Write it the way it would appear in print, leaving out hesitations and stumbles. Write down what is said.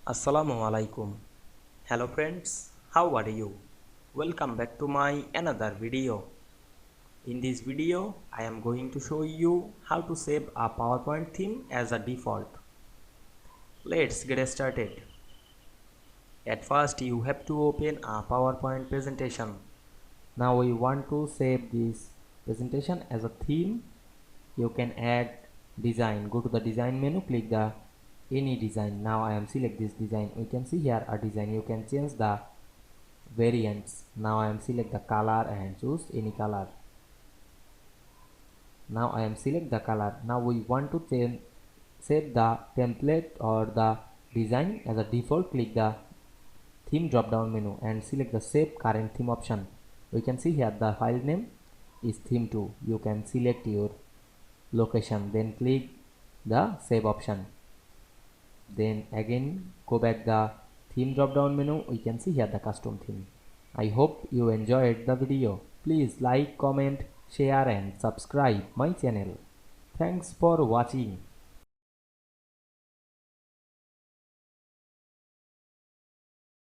Assalamu Walaikum. Hello friends, how are you? Welcome back to my another video. In this video, I am going to show you how to save a PowerPoint theme as a default. Let's get started. At first, you have to open a PowerPoint presentation. Now we want to save this presentation as a theme. You can add design. Go to the design menu, click the any design. Now I am select this design. We can see here a design. You can change the variants. Now I am select the color and choose any color. Now I am select the color. Now we want to change save the template or the design as a default. Click the theme drop down menu and select the save current theme option. We can see here the file name is theme2. You can select your location, then click the save option. Then again go back the theme drop down menu. We can see here the custom theme. I hope you enjoyed the video. Please like, comment, share and subscribe my channel. Thanks for watching.